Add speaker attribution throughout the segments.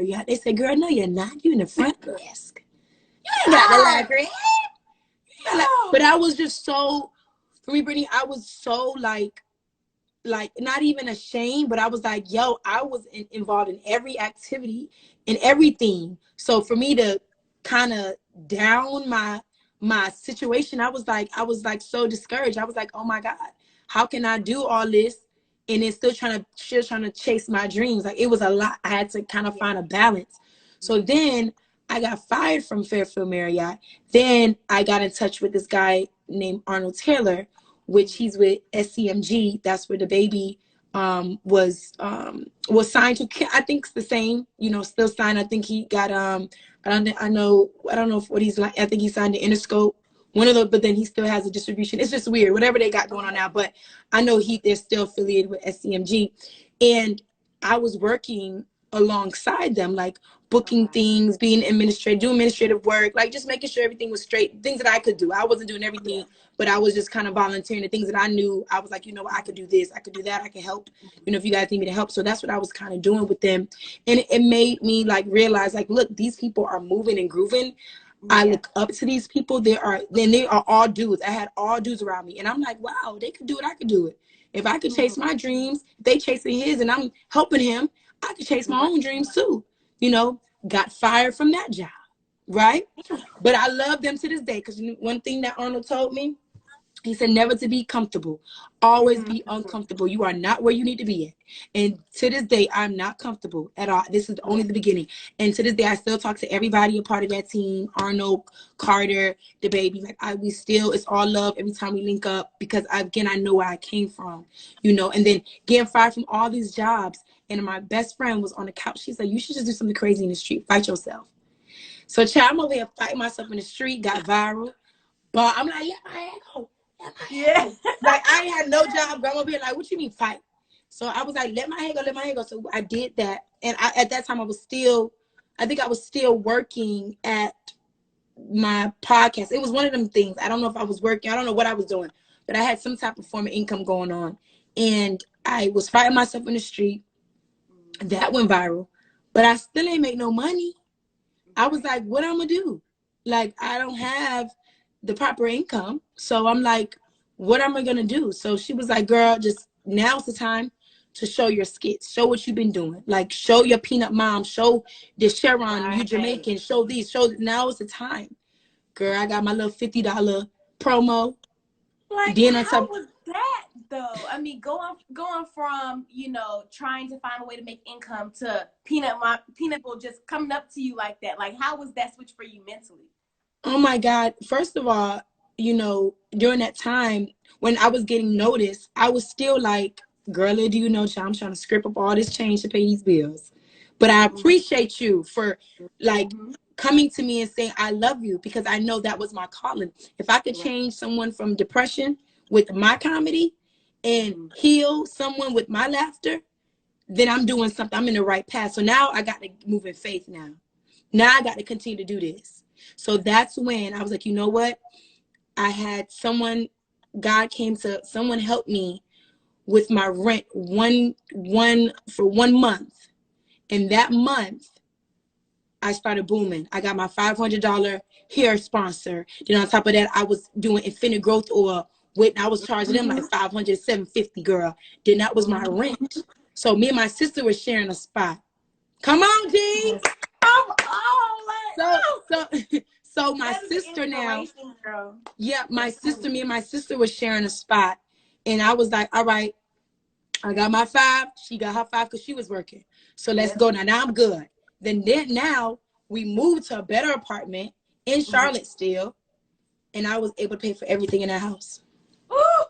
Speaker 1: Marriott. They said, girl, no, you're not. You in the front desk. You ain't got the library. But I was just so, for me, Brittany, I was so like not even ashamed, but I was like, yo, I was involved in every activity and everything. So for me to kind of down my situation, I was like so discouraged. I was like, oh my God, how can I do all this and then still trying to chase my dreams? Like, it was a lot. I had to kind of find a balance. So then I got fired from Fairfield Marriott. Then I got in touch with this guy named Arnold Taylor, which he's with SCMG. That's where the baby was signed to. I think it's the same, still signed. I think he got I don't know what he's like. I think he signed the Interscope, one of the, but then he still has a distribution. It's just weird, whatever they got going on now. But I know they're still affiliated with SCMG, and I was working alongside them, like booking things, being administrative, doing administrative work, like just making sure everything was straight, things that I could do. I wasn't doing everything, but I was just kind of volunteering the things that I knew. I was like, I could do this, I could do that, I can help, if you guys need me to help. So that's what I was kind of doing with them. And it made me like realize, like, look, these people are moving and grooving. I look up to these people. They are all dudes. I had all dudes around me, and I'm like, wow, they could do it, I could do it. If I could chase my dreams, they chasing his, and I'm helping him, I could chase my own dreams too. Got fired from that job, right? But I love them to this day, because one thing that Arnold told me, he said, never to be comfortable, always be uncomfortable. You are not where you need to be at. And to this day, I'm not comfortable at all. This is only the beginning. And to this day, I still talk to everybody a part of that team, Arnold, Carter, the baby. Like, it's all love every time we link up, because I know where I came from, and then getting fired from all these jobs. And my best friend was on the couch. She said, you should just do something crazy in the street. Fight yourself. So, child, I'm over here fighting myself in the street, got viral. But I'm like, let my head go. Yeah. Like, I ain't had no job. Grandma be like, what you mean fight? So I was like, let my head go. So I did that. And at that time, I think I was still working at my podcast. It was one of them things. I don't know if I was working. I don't know what I was doing. But I had some type of form of income going on. And I was fighting myself in the street. That went viral, but I still ain't make no money. I was like, what I'm gonna do? Like, I don't have the proper income. So I'm like, what am I gonna do? So she was like, girl, just now's the time to show your skits, show what you've been doing. Like, show your peanut mom, show the Sharon, you Jamaican, show now is the time. Girl, I got my little $50 promo.
Speaker 2: Like, how was that though? I mean, going from, trying to find a way to make income to peanut people just coming up to you like that. Like, how was that switch for you mentally?
Speaker 1: Oh my God. First of all, during that time when I was getting noticed, I was still like, girl, do you know, I'm trying to scrape up all this change to pay these bills. But I appreciate you for like coming to me and saying, I love you, because I know that was my calling. If I could change someone from depression with my comedy and heal someone with my laughter, then I'm doing something. I'm in the right path. So now I got to move in faith now. Now I got to continue to do this. So that's when I was like, you know what? I had someone help me with my rent for 1 month. And that month, I started booming. I got my $500 hair sponsor. Then on top of that, I was doing Infinite Growth Oil. I was charging them like $500, $750, girl. Then that was my rent. So me and my sister were sharing a spot. Come on, G.
Speaker 2: Come on.
Speaker 1: So my sister now. Yeah, me and my sister was sharing a spot. And I was like, all right, I got my 5. She got her 5 because she was working. So let's go now. Now I'm good. Then now we moved to a better apartment in Charlotte still. And I was able to pay for everything in that house.
Speaker 2: Ooh,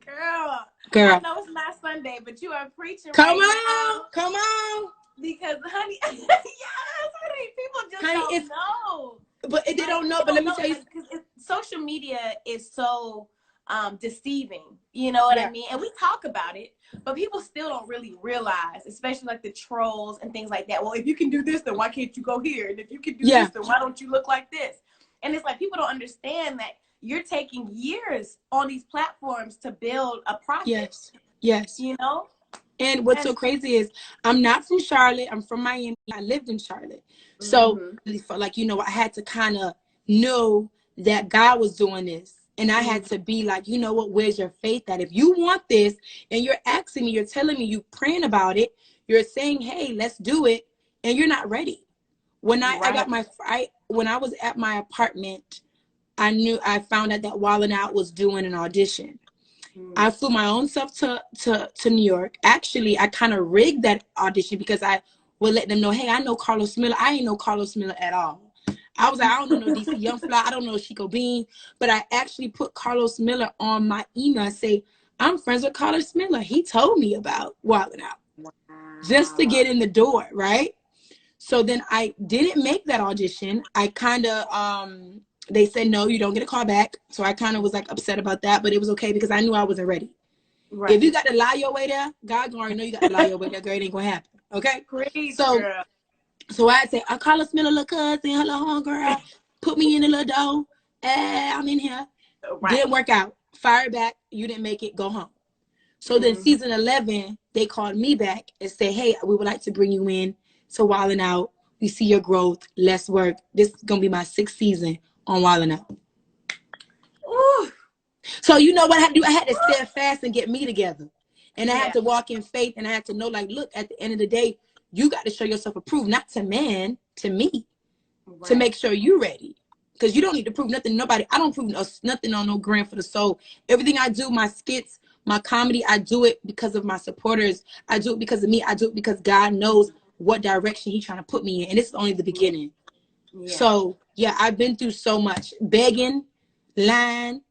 Speaker 2: girl. I know it's not Sunday, but you are preaching. Come
Speaker 1: on.
Speaker 2: Because, honey, yes, honey, people just don't know.
Speaker 1: But they don't know. But let me tell you,
Speaker 2: because social media is so deceiving. You know what I mean? And we talk about it, but people still don't really realize, especially like the trolls and things like that. Well, if you can do this, then why can't you go here? And if you can do this, then why don't you look like this? And it's like people don't understand that you're taking years on these platforms to build a profit.
Speaker 1: Yes.
Speaker 2: You know?
Speaker 1: And what's so crazy is I'm not from Charlotte. I'm from Miami. I lived in Charlotte. So
Speaker 2: Mm-hmm.
Speaker 1: I really felt like, I had to kind of know that God was doing this. And I had to be like, you know what, where's your faith at? If you want this and you're asking me, you're telling me, you praying about it, you're saying, hey, let's do it, and you're not ready. When when I was at my apartment, I found out that Wildin' Out was doing an audition. I flew my own self to New York. Actually, I kind of rigged that audition because I would let them know, hey, I know Carlos Miller. I ain't know Carlos Miller at all. I was like, I don't know no DC Young Fly. I don't know Chico Bean. But I actually put Carlos Miller on my email and say, I'm friends with Carlos Miller. He told me about Wildin' Out. Wow. Just to get in the door, right? So then I didn't make that audition. I kind of, they said, no, you don't get a call back. So I kind of was like upset about that, but it was okay because I knew I wasn't ready. Right. If you got to lie your way there, God gonna already know you got to lie your way there, girl. It ain't gonna happen. Okay?
Speaker 2: Great,
Speaker 1: so,
Speaker 2: girl.
Speaker 1: So I'd say, I call us little cousin, hello, homegirl. Put me in the little dough. I'm in here. Right. Didn't work out. Fired back. You didn't make it. Go home. So then season 11, they called me back and said, hey, we would like to bring you in to Wildin' Out. We see your growth. Let's work. This is going to be my 6th season on Wildin' Out. Ooh. So you know what I had to do? I had to stand fast and get me together. And I had to walk in faith, and I had to know, like, look, at the end of the day, you got to show yourself approved, not to man, to me, to make sure you're ready. Because you don't need to prove nothing to nobody. I don't prove nothing on no Grand for the Soul. Everything I do, my skits, my comedy, I do it because of my supporters. I do it because of me. I do it because God knows what direction he's trying to put me in. And this is only the beginning. Yeah. So, yeah, I've been through so much. Begging, lying,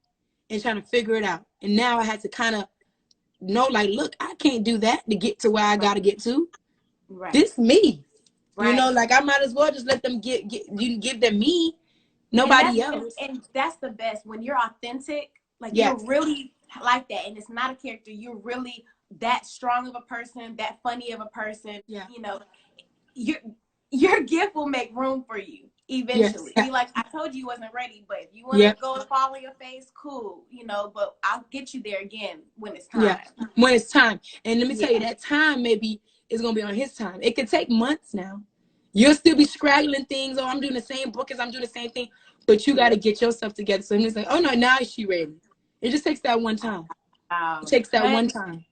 Speaker 1: and trying to figure it out. And now I had to kind of know, like, look, I can't do that to get to where I got to get to. Right. This me. Right. You know, like, I might as well just let them you give them me, nobody else.
Speaker 2: And that's the best. When you're authentic, like, you're really like that. And it's not a character. You're really that strong of a person, that funny of a person. Yeah. You know, your gift will make room for you eventually. Yes. Be like, I told you wasn't ready, but if you want to go and fall on your face, cool, you know, but I'll get you there again when it's time. Yeah,
Speaker 1: when it's time. And let me tell you, that time maybe is going to be on his time. It could take months now. You'll still be scraggling things. Oh, I'm doing the same book as I'm doing the same thing. But you got to get yourself together. So he's like, oh, no, now is she ready? It just takes that one time. Wow. It takes that one time.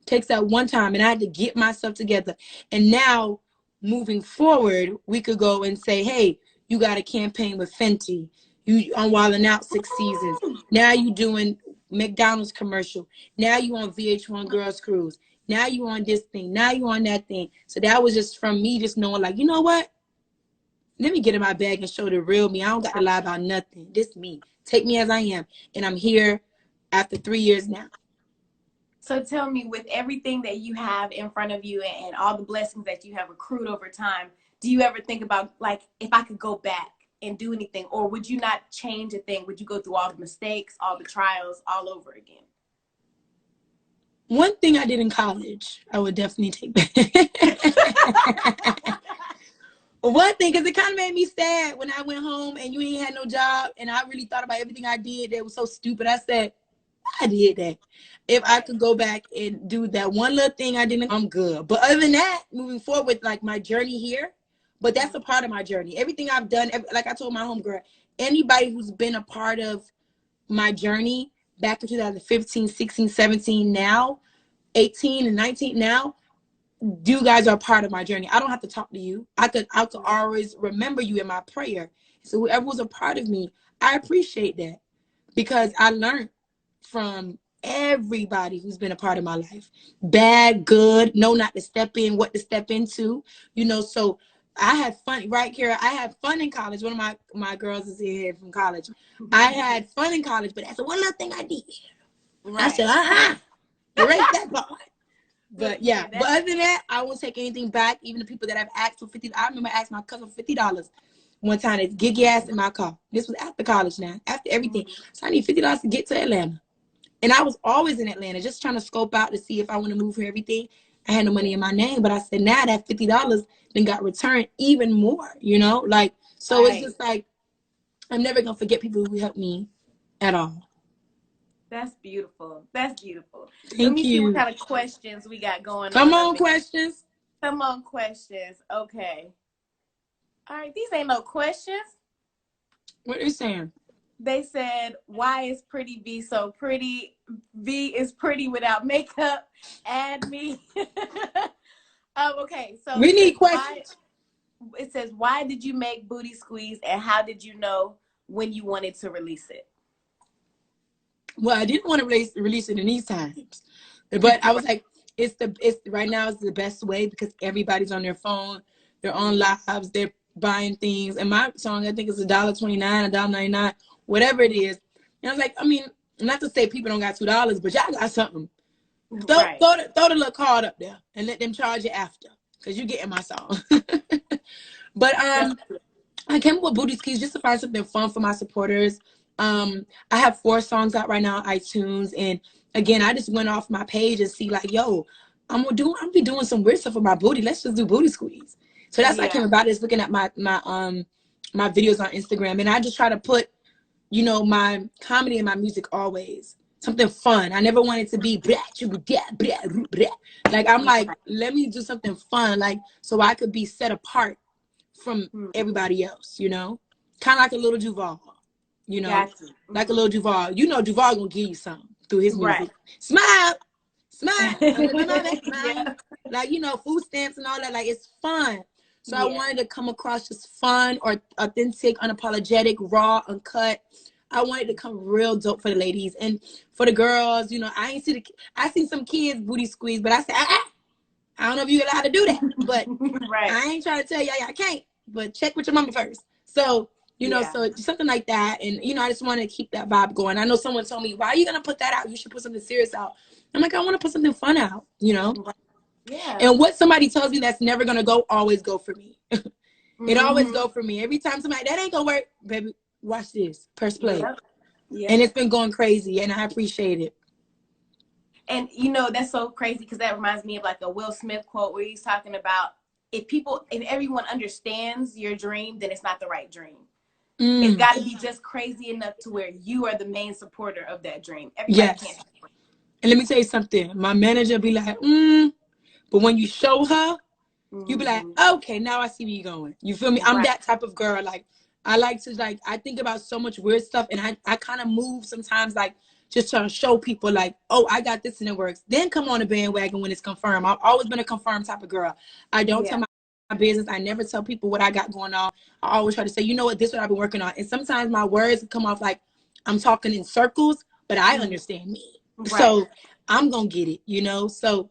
Speaker 1: It takes that one time. And I had to get myself together. And now, moving forward, we could go and say, hey, you got a campaign with Fenty. You on Wildin' Out 6 seasons. Now you doing McDonald's commercial. Now you on VH1 Girls Cruise. Now you on this thing. Now you on that thing. So that was just from me just knowing, like, you know what? Let me get in my bag and show the real me. I don't got to lie about nothing. This me. Take me as I am. And I'm here after 3 years now.
Speaker 2: So tell me, with everything that you have in front of you and all the blessings that you have accrued over time, do you ever think about, like, if I could go back and do anything, or would you not change a thing? Would you go through all the mistakes, all the trials, all over again?
Speaker 1: One thing I did in college, I would definitely take back. One thing, because it kind of made me sad when I went home and you ain't had no job, and I really thought about everything I did that was so stupid. I said, I did that. If I could go back and do that one little thing I didn't, I'm good. But other than that, moving forward with, like, my journey here, but that's a part of my journey. Everything I've done, like I told my homegirl, anybody who's been a part of my journey back in 2015, 16, 17, now, 18 and 19 now, you guys are part of my journey. I don't have to talk to you. I could always remember you in my prayer. So whoever was a part of me, I appreciate that, because I learned from everybody who's been a part of my life. Bad, good, know not to step in, what to step into, you know. So I had fun, right, Kara? I had fun in college. One of my girls is here from college. I had fun in college, but that's the one little thing I did. Right. I said, erase that part. But yeah, but other than that, I won't take anything back. Even the people that I've asked for $50. I remember asking my cousin for $50 one time to get gas in my car. This was after college now, after everything. So I need $50 to get to Atlanta. And I was always in Atlanta, just trying to scope out to see if I want to move for everything. I had no money in my name, but I said, now that $50 then got returned even more, you know? Like, so It's just like, I'm never going to forget people who helped me at all.
Speaker 2: That's beautiful. That's beautiful. Let
Speaker 1: Thank
Speaker 2: me see what
Speaker 1: you.
Speaker 2: kind of questions we got going
Speaker 1: Come
Speaker 2: on
Speaker 1: on,
Speaker 2: over here.
Speaker 1: questions.
Speaker 2: Come on, questions. Okay. All right, these ain't no questions.
Speaker 1: What are you saying?
Speaker 2: They said, why is Pretty V so pretty? V is pretty without makeup. Add me. Okay, so
Speaker 1: We need questions.
Speaker 2: it says, why did you make Booty Squeeze, and how did you know when you wanted to release it?
Speaker 1: Well, I didn't want to release it in these times, but I was like, it's right now it's the best way because everybody's on their phone, they're on lives, they're buying things, and my song I think is $1.29, $1.99, whatever it is. And I was like, I mean, not to say people don't got $2, but y'all got something. Throw the little card up there and let them charge you after, because you're getting my song. But I came up with Booty Squeeze just to find something fun for my supporters. I have 4 songs out right now on iTunes, and again, I just went off my page and see like, yo, I'm be doing some weird stuff with my booty. Let's just do Booty Squeeze. So that's how I came about it. Looking at my videos on Instagram, and I just try to put, you know, my comedy and my music always something fun. I never wanted to be like, I'm like, let me do something fun, like, so I could be set apart from everybody else, you know, kind of like a little Duval, you know, like a little Duval. You know, Duval gonna give you something through his music. Smile, smile, smile. Like, you know, food stamps and all that. Like, it's fun. So I wanted to come across just fun or authentic, unapologetic, raw, uncut. I wanted to come real dope for the ladies and for the girls. You know, I seen some kids Booty Squeeze, but I said, I don't know if you're allowed to do that, but I ain't trying to tell y'all can't, but check with your mama first. So, you know, so something like that. And, you know, I just want to keep that vibe going. I know someone told me, why are you going to put that out? You should put something serious out. I'm like, I want to put something fun out, you know?
Speaker 2: Yeah.
Speaker 1: And what somebody tells me that's never going to go, always go for me. It always go for me. Every time somebody, that ain't going to work, baby, watch this. Press play. And it's been going crazy, and I appreciate it.
Speaker 2: And, you know, that's so crazy because that reminds me of like a Will Smith quote where he's talking about if everyone understands your dream, then it's not the right dream. It's got to be just crazy enough to where you are the main supporter of that dream. Everybody can't support.
Speaker 1: And let me tell you something. My manager be like, but when you show her, you be like, okay, now I see where you're going. You feel me? I'm that type of girl. Like, I like to, like, I think about so much weird stuff, and I kind of move sometimes, like, just trying to show people, like, oh, I got this and it works. Then come on the bandwagon when it's confirmed. I've always been a confirmed type of girl. I don't tell my business. I never tell people what I got going on. I always try to say, you know what, this is what I've been working on. And sometimes my words come off like I'm talking in circles, but I understand me. So I'm going to get it, you know? So,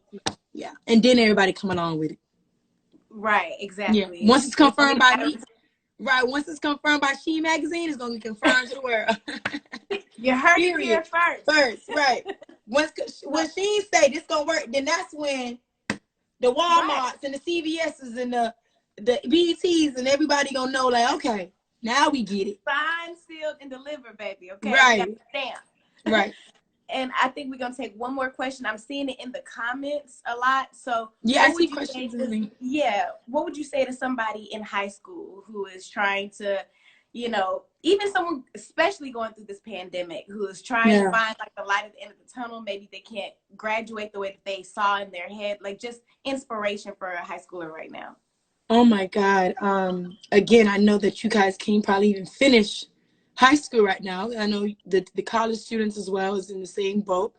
Speaker 1: yeah. And then everybody come along with it.
Speaker 2: Right, exactly.
Speaker 1: Yeah. Once it's confirmed by me. Right, once it's confirmed by Sheen magazine, it's gonna be confirmed to the world.
Speaker 2: You heard it here first.
Speaker 1: First, right. When Sheen say this gonna work, then that's when the Walmarts and the CVS's and the BETs and everybody gonna know, like, okay, now we get it.
Speaker 2: Signed, sealed, and delivered, baby. Okay,
Speaker 1: right,
Speaker 2: stamp.
Speaker 1: Right.
Speaker 2: And I think we're gonna take one more question. I'm seeing it in the comments a lot. So
Speaker 1: yeah, I see questions.
Speaker 2: What would you say to somebody in high school who is trying to, you know, even someone especially going through this pandemic, who is trying to find like the light at the end of the tunnel? Maybe they can't graduate the way that they saw in their head. Like, just inspiration for a high schooler right now.
Speaker 1: Oh my God. Again, I know that you guys can't probably even finish high school right now. I know the college students as well is in the same boat.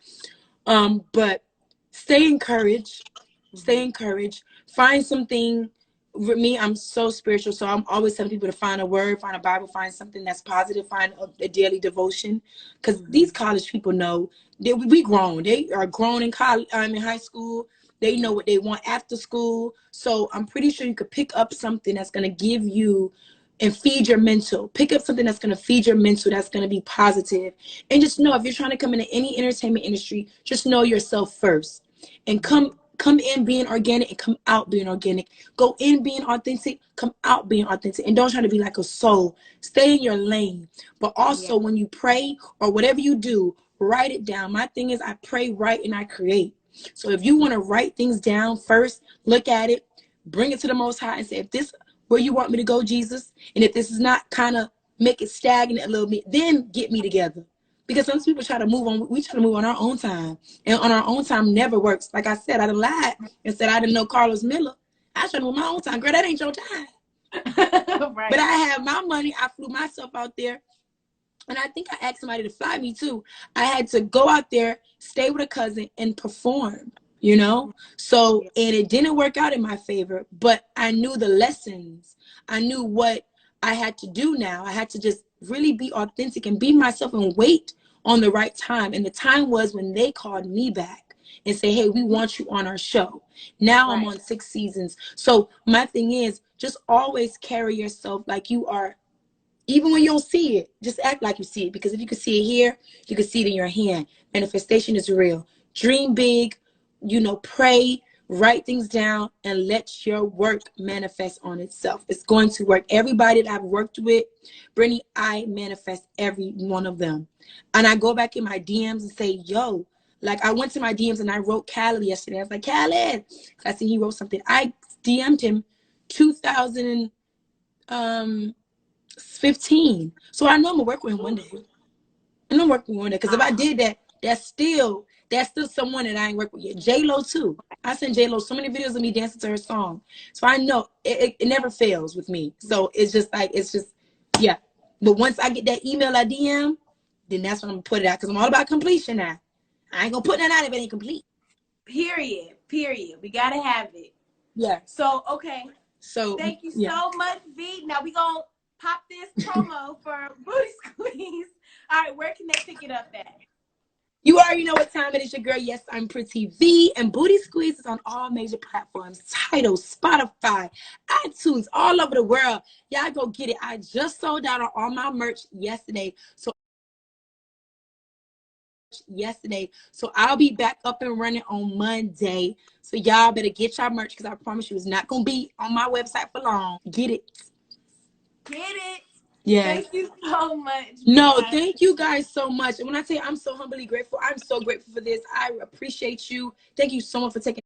Speaker 1: But stay encouraged. Stay encouraged. Find something. With me, I'm so spiritual, so I'm always telling people to find a word, find a Bible, find something that's positive, find a daily devotion. Because these college people know that we grown. They are grown in college. In high school. They know what they want after school. So I'm pretty sure you could pick up something that's gonna give you and feed your mental. Pick up something that's going to feed your mental, that's going to be positive. And just know, if you're trying to come into any entertainment industry, just know yourself first. And come in being organic and come out being organic. Go in being authentic, come out being authentic. And don't try to be like a soul. Stay in your lane. But also when you pray or whatever you do, write it down. My thing is, I pray, write, and I create. So if you want to write things down first, look at it, bring it to the Most High and say, if this where you want me to go, Jesus, and if this is not, kind of make it stagnant a little bit, then get me together. Because some people try to move on. We try to move on our own time. And on our own time never works. Like I said, I done lied and said I didn't know Carlos Miller. I tried to move my own time. Girl, that ain't your time.
Speaker 2: Right.
Speaker 1: But I have my money. I flew myself out there. And I think I asked somebody to fly me too. I had to go out there, stay with a cousin, and perform, you know? So, and it didn't work out in my favor, but I knew the lessons. I knew what I had to do now. I had to just really be authentic and be myself and wait on the right time. And the time was when they called me back and say, hey, we want you on our show. Now I'm on 6 seasons. So my thing is just always carry yourself like you are. Even when you don't see it, just act like you see it. Because if you can see it here, you can see it in your hand. Manifestation is real. Dream big, you know, pray, write things down, and let your work manifest on itself. It's going to work. Everybody that I've worked with, Brittany, I manifest every one of them. And I go back in my DMs and say, yo, like I went to my DMs and I wrote Khaled yesterday. I was like, Khaled. I see he wrote something. I DM'd him 2015. So I know I'm gonna work with him one day. I know I'm working with one day. Because if I did that, that's still someone that I ain't worked with yet. J-Lo too. I sent J-Lo so many videos of me dancing to her song. So I know it never fails with me. So it's just like, yeah. But once I get that email I DM, then that's when I'm gonna put it out. Because I'm all about completion now. I ain't gonna put that out if it ain't complete.
Speaker 2: Period. We gotta have it.
Speaker 1: Yeah.
Speaker 2: So, okay.
Speaker 1: So
Speaker 2: thank you so much, V. Now we gonna pop this promo for Booty Squeeze. All right, where can they pick it up at?
Speaker 1: You already know what time it is. Your girl, Yes, I'm Pretty V, and Booty Squeeze is on all major platforms: Tidal, Spotify, iTunes, all over the world. Y'all go get it. I just sold out on all my merch yesterday. So I'll be back up and running on Monday. So y'all better get y'all merch, because I promise you it's not gonna be on my website for long. Get it. Yeah.
Speaker 2: Thank you so much.
Speaker 1: No, thank you guys so much. And when I say I'm so humbly grateful, I'm so grateful for this. I appreciate you. Thank you so much for taking